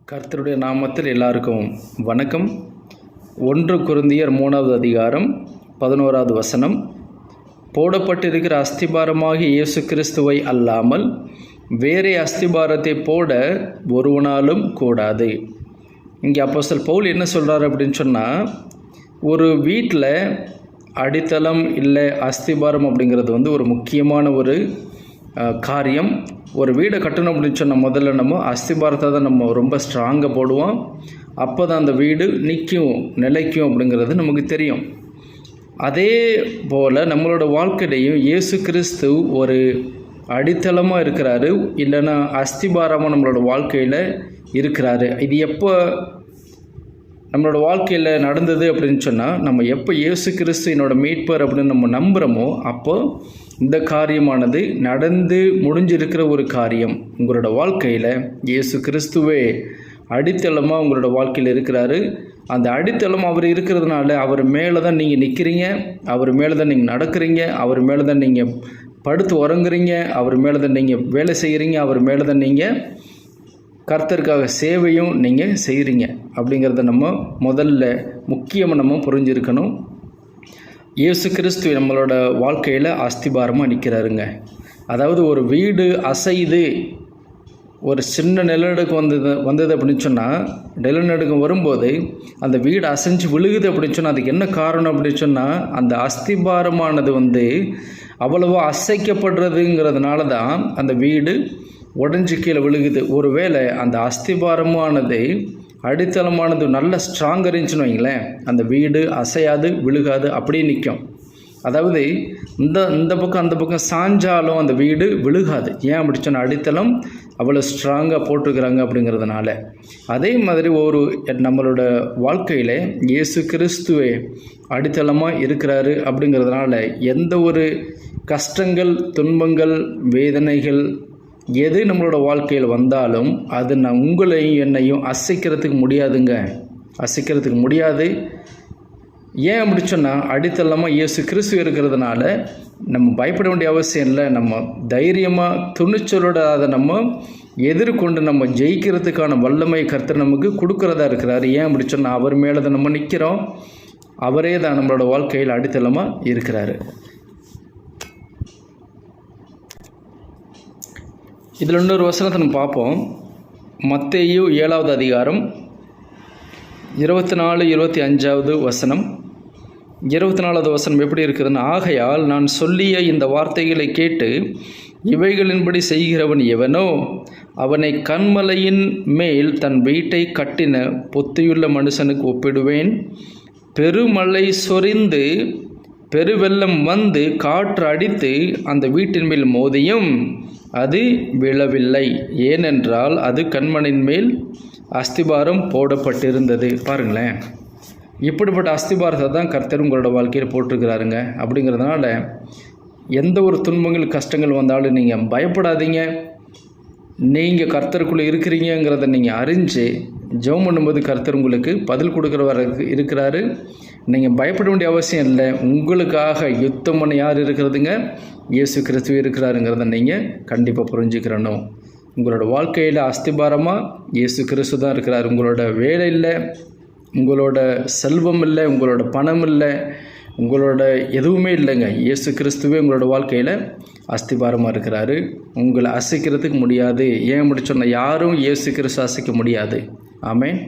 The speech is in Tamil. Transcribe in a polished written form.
கர்த்தருடைய நாமத்தில் எல்லாருக்கும் வணக்கம். 1 கொரிந்தியர் 3வது அதிகாரம் 11வது வசனம். போடப்பட்டிருக்கிற அஸ்திபாரமாகிய இயேசு கிறிஸ்துவை அல்லாமல் வேறே அஸ்திபாரத்தை போட ஒருவனாலும் கூடாது. இங்கே அப்போஸ்தலன் பவுல் என்ன சொல்கிறார் அப்படின்னு சொன்னால், ஒரு வீட்டில் அடித்தளம் இல்லை அஸ்திபாரம் அப்படிங்கிறது ஒரு முக்கியமான ஒரு காரியம். ஒரு வீடை கட்டணும் அப்படின்னு சொன்னால் முதல்ல நம்ம அஸ்திபாரத்தை தான் நம்ம ரொம்ப ஸ்ட்ராங்காக போடுவோம். அப்போ தான் அந்த வீடு நிற்கும், நிலைக்கும் அப்படிங்கிறது நமக்கு தெரியும். அதே போல் நம்மளோட வாழ்க்கையிலையும் இயேசு கிறிஸ்து ஒரு அடித்தளமாக இருக்கிறாரு, இல்லைன்னா அஸ்திபாரமாக நம்மளோட வாழ்க்கையில் இருக்கிறாரு. இது எப்போ நம்மளோட வாழ்க்கையில் நடந்தது அப்படின்னு சொன்னால், நம்ம எப்போ இயேசு கிறிஸ்து என்னோட மீட்பர் அப்படின்னு நம்ம நம்புகிறோமோ அப்போ இந்த காரியமானது நடந்து முடிஞ்சிருக்கிற ஒரு காரியம். உங்களோட வாழ்க்கையில் இயேசு கிறிஸ்துவே அடித்தளமாக உங்களோட வாழ்க்கையில் இருக்கிறாரு. அந்த அடித்தளம் அவர் இருக்கிறதுனால அவர் மேலே தான் நீங்கள் நிற்கிறீங்க, அவர் மேலே தான் நீங்கள் நடக்கிறீங்க, அவர் மேலே தான் நீங்கள் படுத்து உறங்குறீங்க, அவர் மேலே தான் நீங்கள் வேலை செய்கிறீங்க, அவர் மேலே தான் நீங்கள் கர்த்தருக்காக சேவையும் நீங்கள் செய்கிறீங்க. அப்படிங்கிறத நம்ம முதல்ல முக்கியமாக நம்ம புரிஞ்சிருக்கணும். இயேசு கிறிஸ்து நம்மளோட வாழ்க்கையில் அஸ்திபாரமாக நிற்கிறாருங்க. அதாவது ஒரு வீடு அசைது, ஒரு சின்ன நிலநடுக்கம் வந்தது அப்படின்னு சொன்னால், நிலநடுக்கம் வரும்போது அந்த வீடு அசைஞ்சு விழுகுது அப்படின்னு சொன்னால் அதுக்கு என்ன காரணம் அப்படின்னு சொன்னால், அந்த அஸ்திபாரமானது அவ்வளவோ அசைக்கப்படுறதுங்கிறதுனால தான் அந்த வீடு உடஞ்சி கீழே விழுகுது. ஒருவேளை அந்த அஸ்திபாரமானது அடித்தளமானது நல்ல ஸ்ட்ராங்காக இருந்துச்சுன்னு வைங்களேன், அந்த வீடு அசையாது, விழுகாது, அப்படியே நிற்கும். அதாவது இந்த பக்கம் அந்த பக்கம் சாஞ்சாலும் அந்த வீடு விழுகாது. ஏன் அப்படி சொன்னால், அடித்தளம் அவ்வளோ ஸ்ட்ராங்காக போட்டிருக்கிறாங்க அப்படிங்கிறதுனால. அதே மாதிரி நம்மளோட வாழ்க்கையில் இயேசு கிறிஸ்துவே அடித்தளமாக இருக்கிறாரு அப்படிங்கிறதுனால எந்த ஒரு கஷ்டங்கள், துன்பங்கள், வேதனைகள் எது நம்மளோட வாழ்க்கையில் வந்தாலும் அது உங்களையும் என்னையும் அசைக்கிறதுக்கு முடியாதுங்க, அசைக்கிறதுக்கு முடியாது. ஏன் அப்படி சொன்னால், அடித்தளமாக இயேசு கிறிஸ்து இருக்கிறதுனால நம்ம பயப்பட வேண்டிய அவசியம் இல்லை. நம்ம தைரியமாக துணிச்சலோட அதை நம்ம எதிர்கொண்டு நம்ம ஜெயிக்கிறதுக்கான வல்லமை கர்த்தர் நமக்கு கொடுக்குறதா இருக்கிறாரு. ஏன் அப்படி சொன்னால், அவர் மேலே தான் நம்ம நிற்கிறோம், அவரே தான் நம்மளோட வாழ்க்கையில் அடித்தளமாக இருக்கிறாரு. இதில் இன்னொரு வசனத்தை நம்ம பார்ப்போம். மத்தேயு 7வது அதிகாரம் 24-25வது வசனம். 24வது வசனம் எப்படி இருக்குதுன்னு, ஆகையால் நான் சொல்லிய இந்த வார்த்தைகளை கேட்டு இவைகளின்படி செய்கிறவன் எவனோ அவனை கன்மலையின் மேல் தன் வீட்டை கட்டின புத்தியுள்ள மனுஷனுக்கு ஒப்பிடுவேன். பெருமழை சொரிந்து பெருவெள்ளம் வந்து காற்று அடித்து அந்த வீட்டின் மேல் மோதியும் அது விழவில்லை, ஏனென்றால் அது கன்மலையின் மேல் அஸ்திபாரம் போடப்பட்டிருந்தது. பாருங்களேன், இப்படிப்பட்ட அஸ்திபாரத்தை தான் கர்த்தர் உங்களோட வாழ்க்கையில் போட்டிருக்கிறாருங்க. அப்படிங்கிறதுனால எந்த ஒரு துன்பங்கள், கஷ்டங்கள் வந்தாலும் நீங்கள் பயப்படாதீங்க. நீங்கள் கர்த்தருக்குள்ளே இருக்கிறீங்கிறத நீங்கள் அறிஞ்சு ஜெபம் பண்ணும்போது கர்த்தர் உங்களுக்கு பதில் கொடுக்குறவர் இருக்கிறாரு. நீங்கள் பயப்பட வேண்டிய அவசியம் இல்லை. உங்களுக்காக யுத்தம் பண்ண யார் இருக்கிறதுங்க? இயேசு கிறிஸ்துவே இருக்கிறாருங்கிறத நீங்கள் கண்டிப்பாக புரிஞ்சுக்கிறணும். உங்களோட வாழ்க்கையில் அஸ்திபாரமாக இயேசு கிறிஸ்து தான் இருக்கிறார். உங்களோட வேலை இல்லை, உங்களோட செல்வம் இல்லை, உங்களோட பணம் இல்லை, உங்களோட எதுவுமே இல்லைங்க. இயேசு கிறிஸ்துவே உங்களோட வாழ்க்கையில் அஸ்திபாரமாக இருக்கிறாரு. உங்களை அசைக்கிறதுக்கு முடியாது. ஏன் அப்படி சொன்னால், யாரும் இயேசு கிறிஸ்து அசைக்க முடியாது. ஆமென்.